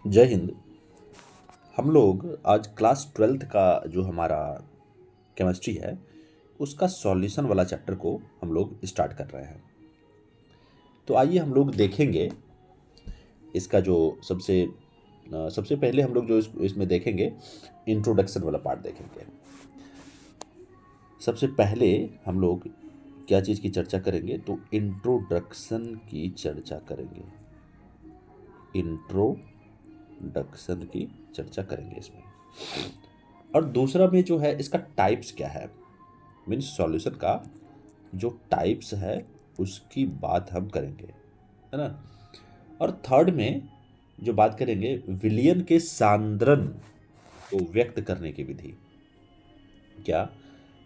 जय हिंद। हम लोग आज क्लास 12th का जो हमारा केमिस्ट्री है उसका सॉल्यूशन वाला चैप्टर को हम लोग स्टार्ट कर रहे हैं। तो आइए हम लोग देखेंगे इसका जो सबसे पहले हम लोग जो इसमें देखेंगे इंट्रोडक्शन वाला पार्ट देखेंगे। सबसे पहले हम लोग क्या चीज़ की चर्चा करेंगे, तो इंट्रोडक्शन की चर्चा करेंगे। इंट्रोडक्शन की चर्चा करेंगे इसमें। और दूसरा में जो है इसका टाइप्स क्या है, मीन्स सॉल्यूशन का जो टाइप्स है उसकी बात हम करेंगे, है ना। और थर्ड में जो बात करेंगे विलियन के सांद्रण को व्यक्त करने की विधि, क्या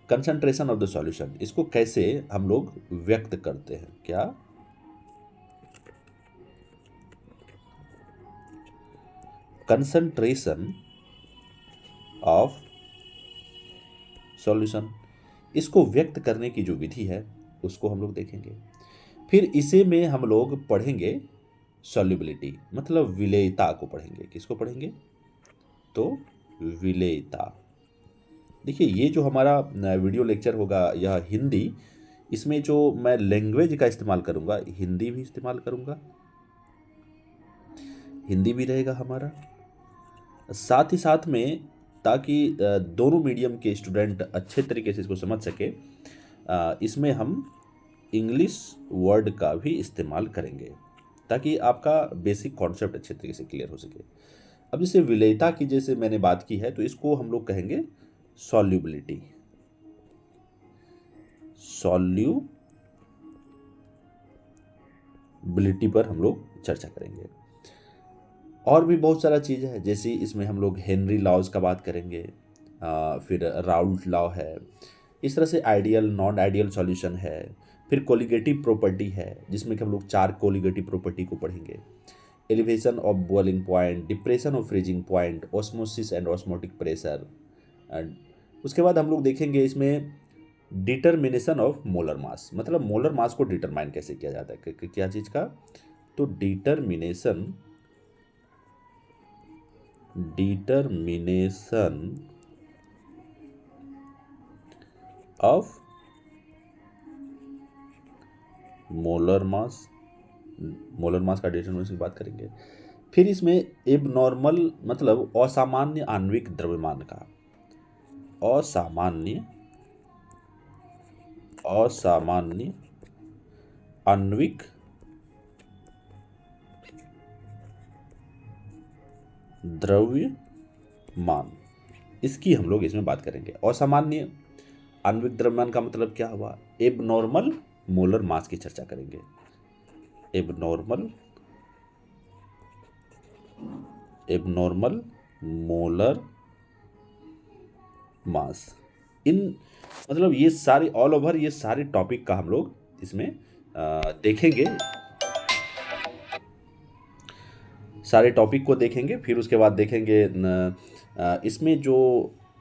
कंसंट्रेशन ऑफ द सॉल्यूशन, इसको कैसे हम लोग व्यक्त करते हैं, क्या कंसंट्रेशन ऑफ सॉल्यूशन, इसको व्यक्त करने की जो विधि है उसको हम लोग देखेंगे। फिर इसे में हम लोग पढ़ेंगे सॉल्युबिलिटी, मतलब विलेयता को पढ़ेंगे। किसको पढ़ेंगे, तो विलेयता। देखिए ये जो हमारा वीडियो लेक्चर होगा यह हिंदी, इसमें जो मैं लैंग्वेज का इस्तेमाल करूंगा हिंदी भी इस्तेमाल करूंगा, हिंदी भी रहेगा हमारा। साथ ही साथ में ताकि दोनों मीडियम के स्टूडेंट अच्छे तरीके से इसको समझ सके, इसमें हम इंग्लिश वर्ड का भी इस्तेमाल करेंगे ताकि आपका बेसिक कॉन्सेप्ट अच्छे तरीके से क्लियर हो सके। अब जैसे विलेयता की जैसे मैंने बात की है तो इसको हम लोग कहेंगे सॉल्युबिलिटी। सॉल्युबिलिटी पर हम लोग चर्चा करेंगे। और भी बहुत सारा चीज़ है, जैसे इसमें हम लोग हेनरी लॉज का बात करेंगे, फिर राउल्ट लॉ है, इस तरह से आइडियल नॉन आइडियल सॉल्यूशन है। फिर कोलिगेटिव प्रॉपर्टी है जिसमें कि हम लोग 4 कोलिगेटिव प्रॉपर्टी को पढ़ेंगे। Elevation of boiling point, depression of freezing point, osmosis and osmotic pressure. And उसके बाद हम लोग देखेंगे इसमें डिटर्मिनेशन ऑफ मोलर मास, मतलब मोलर मास को डिटरमाइन कैसे किया जाता है, क्या चीज़ का, तो डिटर्मिनेशन ऑफ मोलर मास का डिटर्मिनेशन की बात करेंगे। फिर इसमें एबनॉर्मल मतलब असामान्य आणविक द्रव्यमान का, असामान्य आणविक द्रव्यमान, इसकी हम लोग इसमें बात करेंगे। असामान्य आणविक द्रव्यमान का मतलब क्या हुआ, एबनॉर्मल मोलर मास की चर्चा करेंगे। एबनॉर्मल मोलर मास, इन मतलब ये सारे ऑल ओवर ये सारे टॉपिक का हम लोग इसमें देखेंगे, सारे टॉपिक को देखेंगे। फिर उसके बाद देखेंगे इसमें जो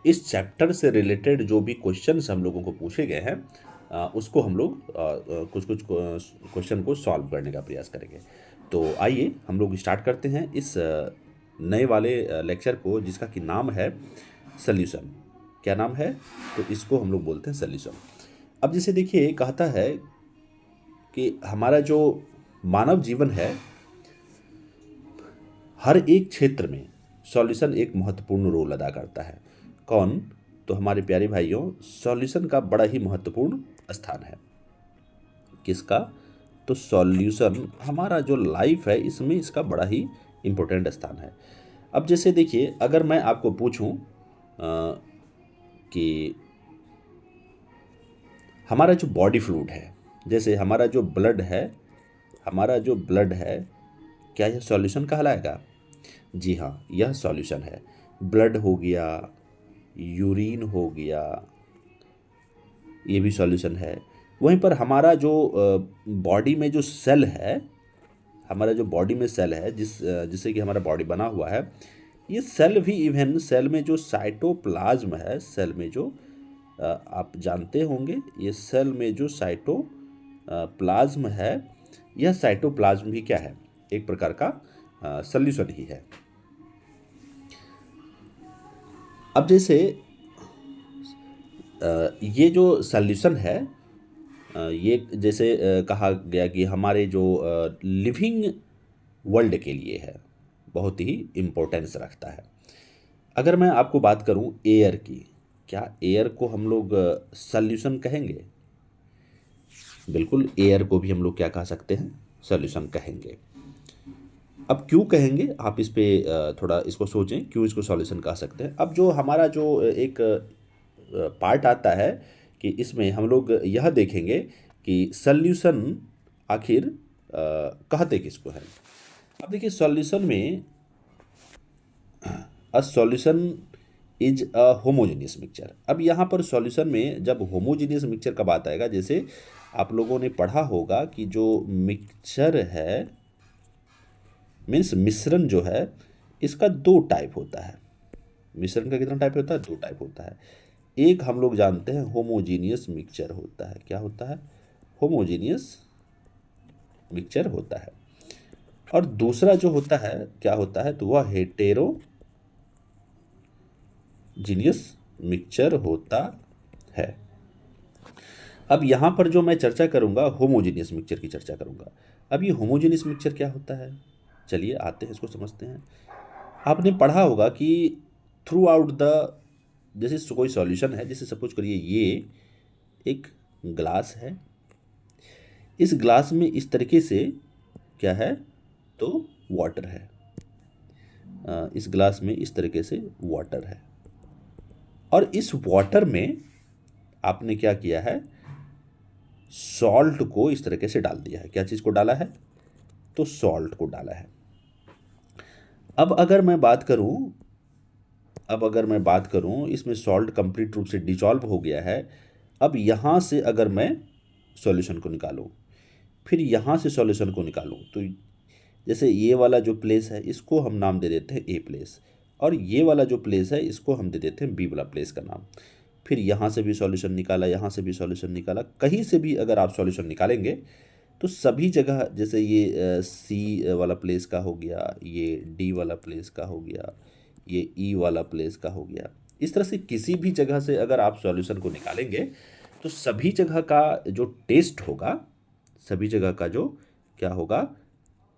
इस चैप्टर से रिलेटेड जो भी क्वेश्चंस हम लोगों को पूछे गए हैं उसको हम लोग कुछ क्वेश्चन को सॉल्व करने का प्रयास करेंगे। तो आइए हम लोग स्टार्ट करते हैं इस नए वाले लेक्चर को, जिसका कि नाम है सॉल्यूशन। क्या नाम है, तो इसको हम लोग बोलते हैं सॉल्यूशन। अब जैसे देखिए कहता है कि हमारा जो मानव जीवन है, हर एक क्षेत्र में सॉल्यूशन एक महत्वपूर्ण रोल अदा करता है। कौन, तो हमारे प्यारे भाइयों, सॉल्यूशन का बड़ा ही महत्वपूर्ण स्थान है। किसका, तो सॉल्यूशन, हमारा जो लाइफ है इसमें इसका बड़ा ही इम्पोर्टेंट स्थान है। अब जैसे देखिए अगर मैं आपको पूछूं कि हमारा जो बॉडी फ्लूइड है, जैसे हमारा जो ब्लड है, क्या यह सॉल्यूशन कहलाएगा? जी हाँ, यह सॉल्यूशन है। ब्लड हो गया, यूरिन हो गया, ये भी सॉल्यूशन है। वहीं पर हमारा जो बॉडी में जो सेल है, जिससे कि हमारा बॉडी बना हुआ है, ये सेल भी, इवन सेल में जो साइटोप्लाज्म है, सेल में जो आप जानते होंगे, ये सेल में जो साइटोप्लाज्म है, यह साइटोप्लाज्म भी क्या है, एक प्रकार का सॉल्यूशन ही है। अब जैसे ये जो सॉल्यूशन है, ये जैसे कहा गया कि हमारे जो लिविंग वर्ल्ड के लिए है, बहुत ही इम्पोर्टेंस रखता है। अगर मैं आपको बात करूं एयर की, क्या एयर को हम लोग सॉल्यूशन कहेंगे? बिल्कुल, एयर को भी हम लोग क्या कह सकते हैं? सॉल्यूशन कहेंगे। अब क्यों कहेंगे, आप इस पे थोड़ा इसको सोचें, क्यों इसको सॉल्यूशन कह सकते हैं। अब जो हमारा जो एक पार्ट आता है कि इसमें हम लोग यह देखेंगे कि सॉल्यूशन आखिर कहते किसको है। अब देखिए सॉल्यूशन में a solution is a homogeneous mixture. अब यहाँ पर सॉल्यूशन में जब होमोजेनियस मिक्सचर का बात आएगा, जैसे आप लोगों ने पढ़ा होगा कि जो मिक्सचर है, मीन्स मिश्रण जो है, इसका दो टाइप होता है। मिश्रण का कितना टाइप होता है? दो टाइप होता है। एक हम लोग जानते हैं होमोजीनियस मिक्सचर होता है। क्या होता है? होमोजीनियस मिक्सचर होता है। और दूसरा जो होता है क्या होता है? तो वह हेटेरोजीनियस मिक्सचर होता है। अब यहाँ पर जो मैं चर्चा करूँगा, होमोजीनियस मिक्सचर की चर्चा करूँगा। अब ये होमोजीनियस मिक्सचर क्या होता है, चलिए आते हैं इसको समझते हैं। आपने पढ़ा होगा कि थ्रू आउट द, जैसे कोई सॉल्यूशन है, जैसे सपोज करिए ये एक ग्लास है, इस ग्लास में इस तरीके से क्या है? तो वाटर है। इस ग्लास में इस तरीके से वाटर है, और इस वाटर में आपने क्या किया है? सॉल्ट को इस तरीके से डाल दिया है। क्या चीज़ को डाला है? तो सॉल्ट को डाला है। अब अगर मैं बात करूं इसमें सॉल्ट कंप्लीट रूप से डिजॉल्व हो गया है। अब यहाँ से अगर मैं सॉल्यूशन को निकालूं, फिर यहाँ से सॉल्यूशन को निकालूं, तो जैसे ये वाला जो प्लेस है इसको हम नाम दे देते हैं ए प्लेस, और ये वाला जो प्लेस है इसको हम दे देते हैं बी वाला प्लेस का नाम। फिर यहाँ से भी सॉल्यूशन निकाला, यहाँ से भी सॉल्यूशन निकाला, कहीं से भी अगर आप सॉल्यूशन निकालेंगे तो सभी जगह, जैसे ये सी वाला प्लेस का हो गया, ये डी वाला प्लेस का हो गया, ये ई वाला प्लेस का हो गया, इस तरह से किसी भी जगह से अगर आप सॉल्यूशन को निकालेंगे तो सभी जगह का जो टेस्ट होगा, सभी जगह का जो क्या होगा?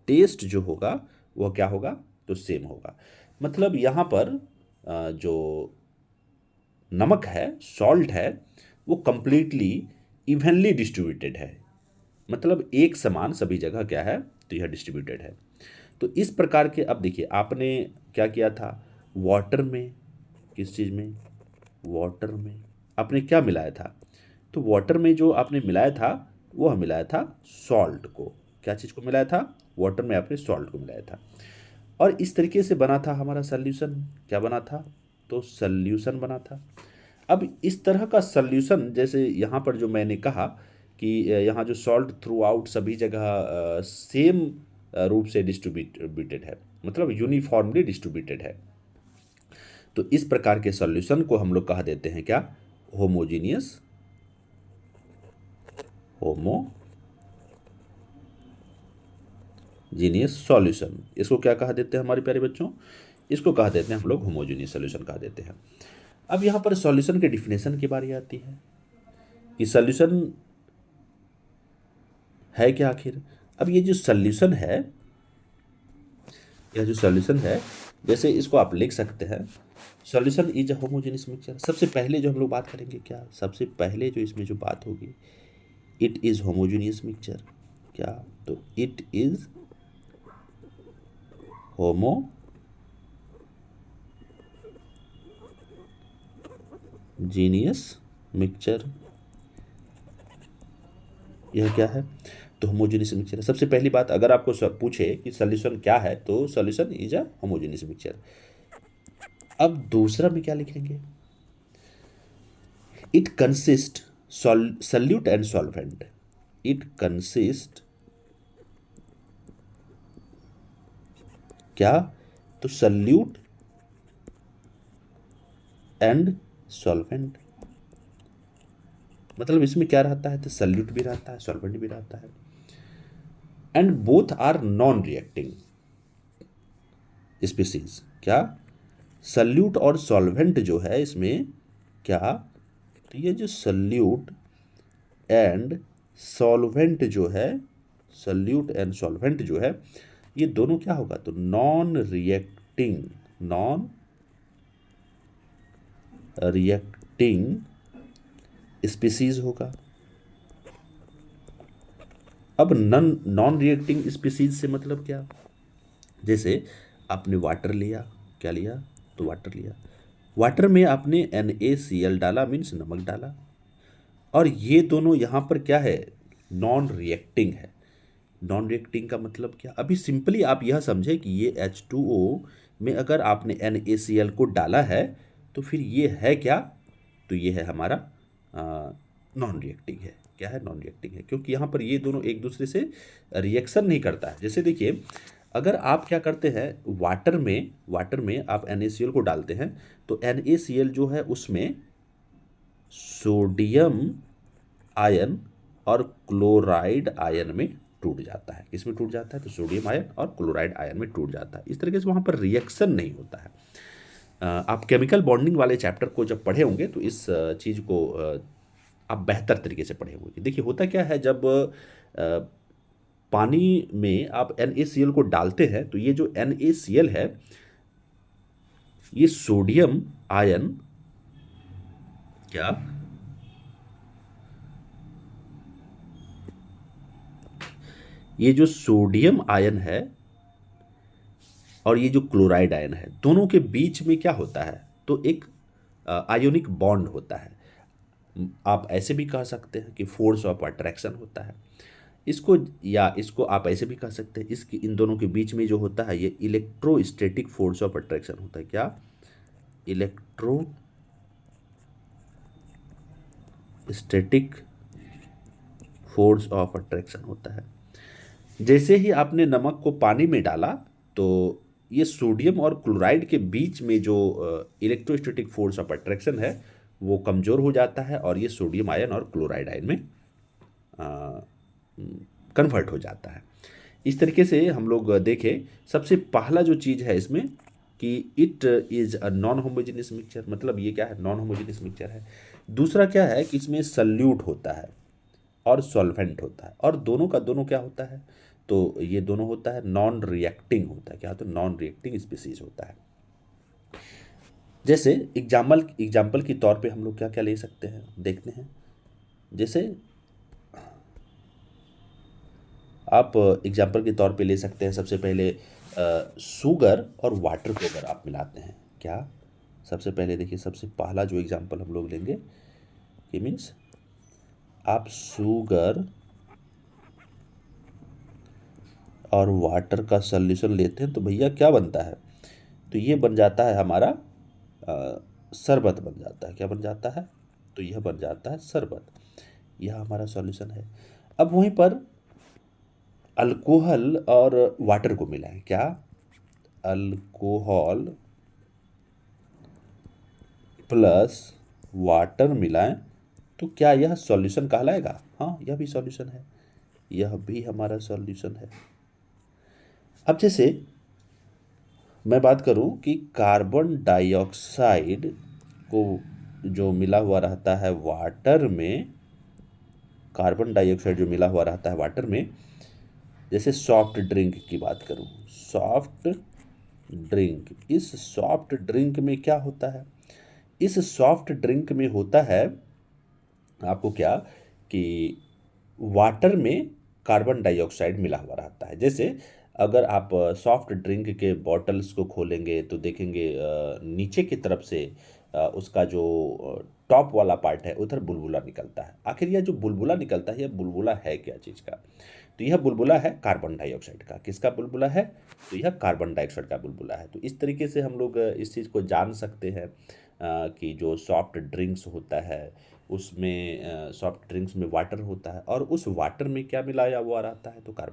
टेस्ट जो होगा वह क्या होगा? तो सेम होगा। मतलब यहाँ पर जो नमक है, सॉल्ट है, वो कंप्लीटली इवनली डिस्ट्रीब्यूटेड है। मतलब एक समान सभी जगह क्या है? तो यह डिस्ट्रीब्यूटेड है। तो इस प्रकार के, अब देखिए आपने क्या किया था? वाटर में, किस चीज़ में? वाटर में आपने क्या मिलाया था? तो वाटर में जो आपने मिलाया था वह मिलाया था सॉल्ट को। क्या चीज़ को मिलाया था? वाटर में आपने सॉल्ट को मिलाया था, और इस तरीके से बना था हमारा सल्यूशन। क्या बना था? तो सल्यूशन बना था। अब इस तरह का सल्यूशन, जैसे यहाँ पर जो मैंने कहा कि यहाँ जो सॉल्ट थ्रू आउट सभी जगह सेम रूप से डिस्ट्रीब्यूटेड है, मतलब यूनिफॉर्मली डिस्ट्रीब्यूटेड है। तो इस प्रकार के सॉल्यूशन को हम लोग कहा देते हैं क्या? Homogeneous solution. इसको क्या कहा देते हैं हमारे प्यारे बच्चों? इसको कहा देते हैं हम लोग होमोजीनियस सॉल्यूशन कहा देते हैं। अब यहाँ पर सॉल्यूशन के डिफिनेशन की बारी आती है कि सॉल्यूशन है क्या आखिर। अब ये जो सॉल्यूशन है, यह जो सॉल्यूशन है, जैसे इसको आप लिख सकते हैं, solution is a homogeneous mixture. सबसे पहले जो हम लोग बात करेंगे, क्या सबसे पहले जो इसमें जो बात होगी, इट इज होमोजेनियस मिक्सचर। क्या? तो इट इज होमोजीनियस मिक्सचर। यह क्या है? तो होमोजेनियस मिक्सचर है। सबसे पहली बात, अगर आपको पूछे कि सॉल्यूशन क्या है, तो solution is a homogeneous mixture. अब दूसरा में क्या लिखेंगे? It consist solute and solvent. It consist क्या? तो सल्यूट एंड सॉल्वेंट। मतलब इसमें क्या रहता है? तो सल्यूट भी रहता है, सॉल्वेंट भी रहता है, and both are non reacting species. क्या? सल्यूट और सॉल्वेंट जो है इसमें क्या, तो ये जो सल्यूट एंड सॉल्वेंट जो है, सल्यूट एंड सॉल्वेंट जो है, ये दोनों क्या होगा, तो non reacting, non reacting species होगा। अब नॉन रिएक्टिंग स्पीसीज से मतलब क्या, जैसे आपने वाटर लिया, क्या लिया, तो वाटर लिया, वाटर में आपने NaCl डाला, मीन्स नमक डाला, और ये दोनों यहाँ पर क्या है, नॉन रिएक्टिंग है। नॉन रिएक्टिंग का मतलब क्या, अभी सिंपली आप यह समझे कि ये H2O में अगर आपने NaCl को डाला है तो फिर ये है क्या, तो ये है हमारा नॉन रिएक्टिंग है। क्या है, नॉन रिएक्टिंग है, क्योंकि यहाँ पर ये दोनों एक दूसरे से रिएक्शन नहीं करता है। जैसे देखिए, अगर आप क्या करते हैं, वाटर में आप NaCl को डालते हैं तो NaCl जो है उसमें सोडियम आयन और क्लोराइड आयन में टूट जाता है। किसमें टूट जाता है, तो सोडियम आयन और क्लोराइड आयन में टूट जाता है। इस तरीके से वहाँ पर रिएक्शन नहीं होता है। आप केमिकल बॉन्डिंग वाले चैप्टर को जब पढ़े होंगे तो इस चीज़ को आप बेहतर तरीके से पढ़े होंगे। देखिए होता क्या है, जब पानी में आप NaCl को डालते हैं तो ये जो NaCl है, ये सोडियम आयन क्या, ये जो सोडियम आयन है और ये जो क्लोराइड आयन है, दोनों के बीच में क्या होता है, तो एक आयोनिक बॉन्ड होता है। आप ऐसे भी कह सकते हैं कि फोर्स ऑफ अट्रैक्शन होता है इसको, या इसको आप ऐसे भी कह सकते हैं, इसकी इन दोनों के बीच में जो होता है ये इलेक्ट्रोस्टैटिक फोर्स ऑफ अट्रैक्शन होता है। क्या, इलेक्ट्रोस्टैटिक फोर्स ऑफ अट्रैक्शन होता है। जैसे ही आपने नमक को पानी में डाला तो ये सोडियम और क्लोराइड के बीच में जो इलेक्ट्रोस्टैटिक फोर्स ऑफ अट्रैक्शन है वो कमज़ोर हो जाता है और ये सोडियम आयन और क्लोराइड आयन में कन्वर्ट हो जाता है। इस तरीके से हम लोग देखें, सबसे पहला जो चीज़ है इसमें कि it is a non homogeneous mixture, मतलब ये क्या है, नॉन होमोजेनियस मिक्सचर है। दूसरा क्या है कि इसमें सल्यूट होता है और सॉल्वेंट होता है, और दोनों का दोनों क्या होता है, तो ये दोनों होता है नॉन रिएक्टिंग होता है। क्या होता है, नॉन रिएक्टिंग स्पीसीज होता है। जैसे एग्जाम्पल के तौर पे हम लोग क्या क्या ले सकते हैं, देखते हैं। जैसे आप एग्जाम्पल के तौर पे ले सकते हैं, सबसे पहले शुगर और वाटर को अगर आप मिलाते हैं, क्या, सबसे पहले देखिए, सबसे पहला जो एग्जाम्पल हम लोग लेंगे, ये मीन्स आप शुगर और वाटर का सॉल्यूशन लेते हैं तो भैया क्या बनता है, तो ये बन जाता है हमारा शरबत बन जाता है। क्या बन जाता है, तो यह बन जाता है शरबत। यह हमारा सॉल्यूशन है। अब वहीं पर अल्कोहल और वाटर को मिलाएं, क्या, अल्कोहल प्लस वाटर मिलाएं तो क्या यह सॉल्यूशन कहलाएगा, हाँ यह भी सॉल्यूशन है, यह भी हमारा सॉल्यूशन है। अब जैसे मैं बात करूं कि कार्बन डाइऑक्साइड को जो मिला हुआ रहता है वाटर में, कार्बन डाइऑक्साइड जो मिला हुआ रहता है वाटर में, जैसे सॉफ्ट ड्रिंक की बात करूं, सॉफ्ट ड्रिंक, इस सॉफ्ट ड्रिंक में क्या होता है, इस सॉफ्ट ड्रिंक में होता है आपको क्या, कि वाटर में कार्बन डाइऑक्साइड मिला हुआ रहता है। जैसे अगर आप सॉफ्ट ड्रिंक के बॉटल्स को खोलेंगे तो देखेंगे नीचे की तरफ से उसका जो टॉप वाला पार्ट है उधर बुलबुला निकलता है। आखिर यह जो बुलबुला निकलता है, यह बुलबुला है क्या चीज़ का, तो यह बुलबुला है कार्बन डाइऑक्साइड का। किसका बुलबुला है, तो यह कार्बन डाइऑक्साइड का बुलबुला है। तो इस तरीके से हम लोग इस चीज़ को जान सकते हैं कि जो सॉफ्ट ड्रिंक्स होता है उसमें सॉफ्ट ड्रिंक्स में वाटर होता है और उस वाटर में क्या मिलाया हुआ रहता है, तो कार्बन